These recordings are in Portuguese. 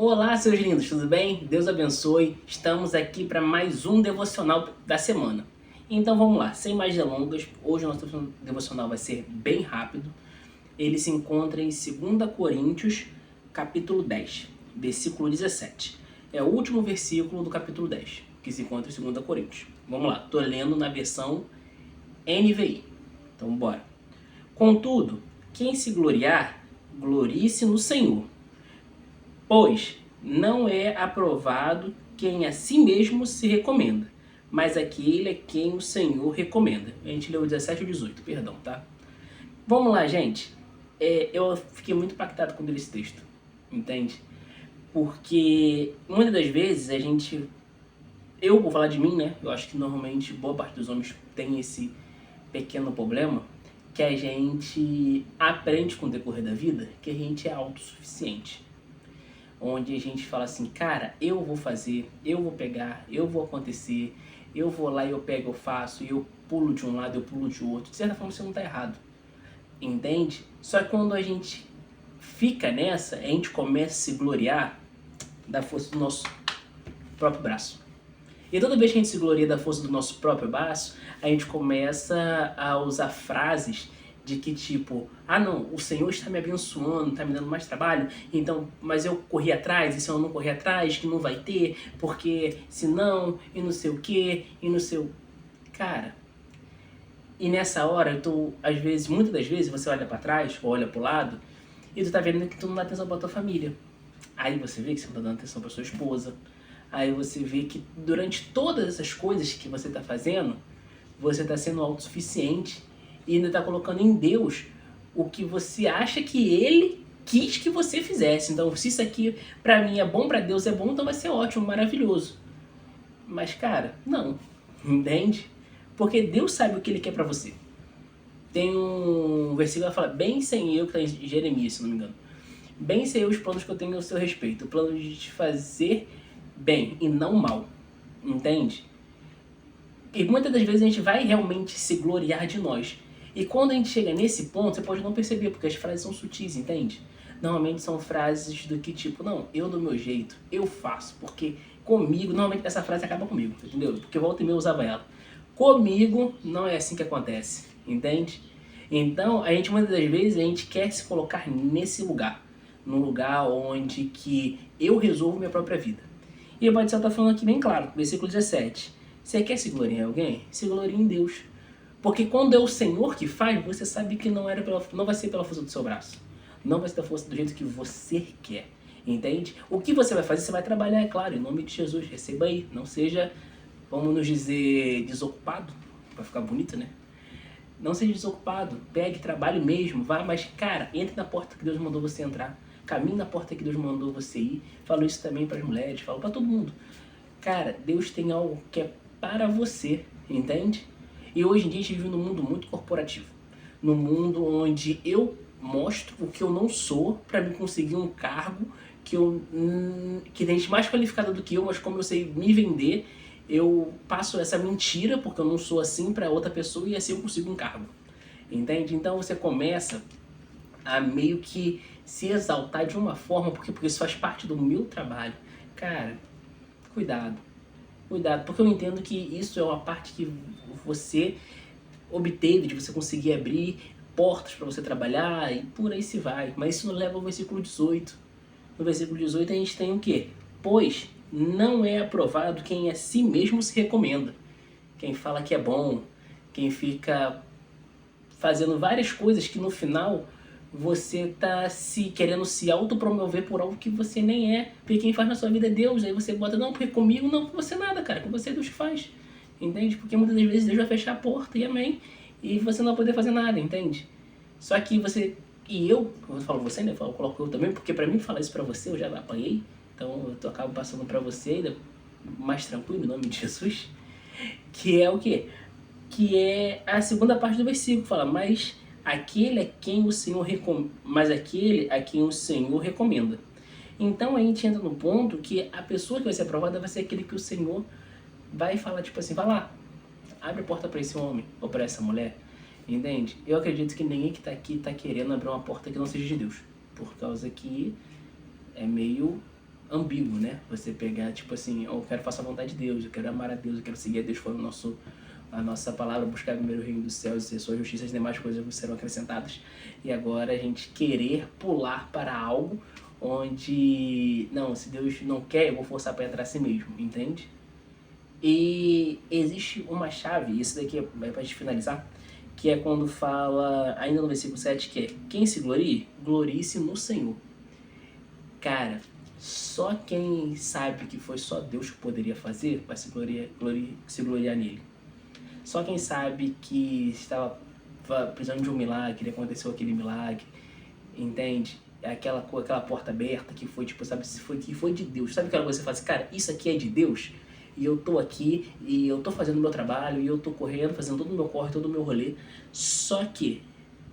Olá, seus lindos, tudo bem? Deus abençoe. Estamos aqui para mais um devocional da semana. Então vamos lá, sem mais delongas, hoje o nosso devocional vai ser bem rápido. Ele se encontra em 2 Coríntios, capítulo 10, versículo 17. É o último versículo do capítulo 10, que se encontra em 2 Coríntios. Vamos lá, estou lendo na versão NVI. Então bora. Contudo, quem se gloriar, glorie-se no Senhor. Pois não é aprovado quem a si mesmo se recomenda, mas aquele é quem o Senhor recomenda. A gente leu 17 e 18, perdão, tá? Vamos lá, gente. Eu fiquei muito impactado quando li esse texto, entende? Porque muitas das vezes eu vou falar de mim, né? Eu acho que normalmente boa parte dos homens tem esse pequeno problema, que a gente aprende com o decorrer da vida que a gente é autossuficiente. Onde a gente fala assim, cara, eu vou fazer, eu vou pegar, eu vou acontecer, eu vou lá e eu pego, eu faço, e eu pulo de um lado, eu pulo de outro. De certa forma você não tá errado, entende? Só que quando a gente fica nessa, a gente começa a se gloriar da força do nosso próprio braço. E toda vez que a gente se gloria da força do nosso próprio braço, a gente começa a usar frases de que tipo, ah não, o Senhor está me abençoando, está me dando mais trabalho, então, mas eu corri atrás, e se eu não correr atrás, que não vai ter, porque senão, e não sei o que, e não sei o... Cara, e nessa hora, às vezes, muitas das vezes, você olha para trás, ou olha pro lado, e tu tá vendo que tu não dá atenção pra tua família. Aí você vê que você não tá dando atenção pra sua esposa, aí você vê que durante todas essas coisas que você tá fazendo, você tá sendo autossuficiente, e ainda está colocando em Deus o que você acha que Ele quis que você fizesse. Então, se isso aqui pra mim é bom, pra Deus é bom, então vai ser ótimo, maravilhoso. Mas, cara, não. Entende? Porque Deus sabe o que Ele quer pra você. Tem um versículo que fala, bem sem eu, que tá em Jeremias, se não me engano. Bem sei eu os planos que eu tenho ao seu respeito. O plano de te fazer bem e não mal. Entende? E muitas das vezes a gente vai realmente se gloriar de nós. E quando a gente chega nesse ponto, você pode não perceber, porque as frases são sutis, entende? Normalmente são frases do que tipo, não, eu do meu jeito, eu faço, porque comigo, normalmente essa frase acaba comigo, entendeu? Porque volta e meia eu usava ela. Comigo não é assim que acontece, entende? Então, a gente muitas das vezes, a gente quer se colocar nesse lugar. Num lugar onde que eu resolvo minha própria vida. E o Batista está falando aqui bem claro, versículo 17. Você quer se gloriar em alguém? Se glorie em Deus. Porque quando é o Senhor que faz, você sabe que não vai ser pela força do seu braço. Não vai ser da força do jeito que você quer. Entende? O que você vai fazer, você vai trabalhar, é claro, em nome de Jesus. Receba aí. Não seja, vamos nos dizer, desocupado. Pra ficar bonito, né? Não seja desocupado. Pegue, trabalhe mesmo. Vá, mas, cara, entre na porta que Deus mandou você entrar. Caminhe na porta que Deus mandou você ir. Falo isso também para as mulheres, falo para todo mundo. Cara, Deus tem algo que é para você, entende? E hoje em dia a gente vive num mundo muito corporativo. Num mundo onde eu mostro o que eu não sou para me conseguir um cargo que tem gente mais qualificada do que eu, mas como eu sei me vender, eu passo essa mentira porque eu não sou assim para outra pessoa e assim eu consigo um cargo. Entende? Então você começa a meio que se exaltar de uma forma, porque isso faz parte do meu trabalho. Cara, cuidado. Cuidado, porque eu entendo que isso é uma parte que você obteve, de você conseguir abrir portas para você trabalhar e por aí se vai. Mas isso nos leva ao versículo 18. No versículo 18 a gente tem o quê? Pois não é aprovado quem a si mesmo se recomenda. Quem fala que é bom, quem fica fazendo várias coisas que no final você tá querendo se autopromover por algo que você nem é. Porque quem faz na sua vida é Deus. Aí você bota, não, porque comigo não, com você nada, cara. Com você Deus faz. Entende? Porque muitas das vezes Deus vai fechar a porta e amém. E você não vai poder fazer nada, entende? Só que você... E eu falo você, né? Eu coloco eu também, porque pra mim falar isso pra você eu já apanhei. Então eu acabo passando pra você ainda mais tranquilo, em nome de Jesus. Que é o quê? Que é a segunda parte do versículo. Fala, mas... aquele a quem o Senhor recomenda. Então a gente entra no ponto que a pessoa que vai ser aprovada vai ser aquele que o Senhor vai falar, tipo assim, vai lá, abre a porta para esse homem ou para essa mulher, entende? Eu acredito que ninguém que está aqui está querendo abrir uma porta que não seja de Deus, por causa que é meio ambíguo, né? Você pegar, tipo assim, eu quero fazer a vontade de Deus, eu quero amar a Deus, eu quero seguir a Deus, foi a nossa palavra, buscar primeiro o reino dos céus e sua justiça, as demais coisas serão acrescentadas. E agora a gente querer pular para algo onde, não, se Deus não quer, eu vou forçar para entrar assim mesmo, entende? E existe uma chave, isso daqui é para gente finalizar, que é quando fala, ainda no versículo 7, que é: quem se glorie, glorie-se no Senhor. Cara, só quem sabe que foi só Deus que poderia fazer vai se gloriar nele. Só quem sabe que estava precisando de um milagre, aconteceu aquele milagre, entende? Aquela porta aberta que foi, tipo, sabe, que foi de Deus. Sabe aquela coisa que você fala assim, cara, isso aqui é de Deus? E eu tô aqui, e eu tô fazendo o meu trabalho, e eu tô correndo, fazendo todo o meu corre, todo o meu rolê. Só que,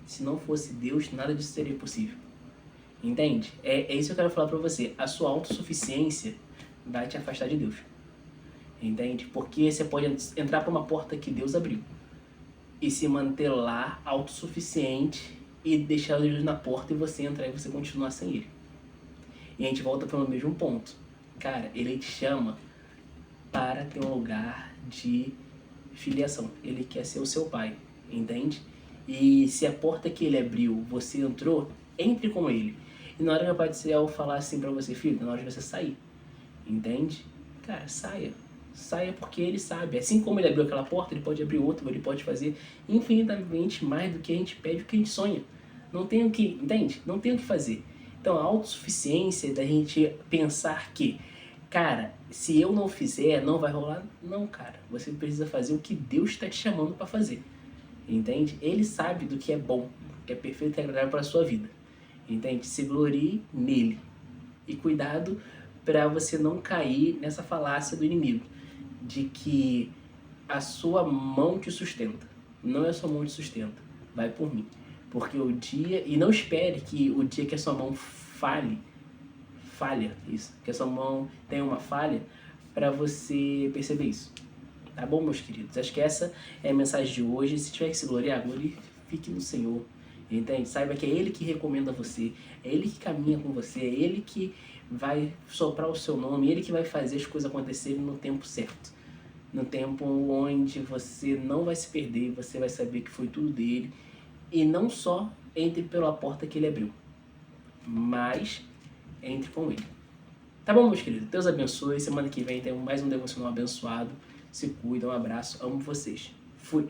se não fosse Deus, nada disso seria possível. Entende? É isso que eu quero falar pra você. A sua autossuficiência vai te afastar de Deus. Entende? Porque você pode entrar por uma porta que Deus abriu e se manter lá autossuficiente e deixar Deus na porta e você entrar e você continuar sem Ele. E a gente volta para o mesmo ponto. Cara, Ele te chama para ter um lugar de filiação. Ele quer ser o seu pai, entende? E se a porta que Ele abriu, você entrou, entre com Ele. E na hora que o Pai do Céu falar assim para você, filho, na hora de você sair, entende? Cara, saia. Saia porque Ele sabe. Assim como Ele abriu aquela porta, Ele pode abrir outra, Ele pode fazer infinitamente mais do que a gente pede, do que a gente sonha. Não tem o que, entende? Não tem o que fazer. Então a autossuficiência da gente pensar que, cara, se eu não fizer, não vai rolar. Não, cara. Você precisa fazer o que Deus está te chamando para fazer. Entende? Ele sabe do que é bom, que é perfeito e agradável para a sua vida. Entende? Se glorie nele. E cuidado para você não cair nessa falácia do inimigo, de que a sua mão te sustenta. Não é a sua mão que te sustenta. Vai por mim. Porque o dia... E não espere que o dia que a sua mão falha isso. Que a sua mão tenha uma falha para você perceber isso. Tá bom, meus queridos? Acho que essa é a mensagem de hoje. Se tiver que se gloriar, glorifique no Senhor. Entende? Saiba que é Ele que recomenda você. É Ele que caminha com você. É Ele que vai soprar o seu nome. É Ele que vai fazer as coisas acontecerem no tempo certo. No tempo onde você não vai se perder. Você vai saber que foi tudo dele. E não só entre pela porta que Ele abriu, mas entre com Ele. Tá bom, meus queridos? Deus abençoe. Semana que vem tem mais um devocional abençoado. Se cuida, um abraço. Amo vocês. Fui.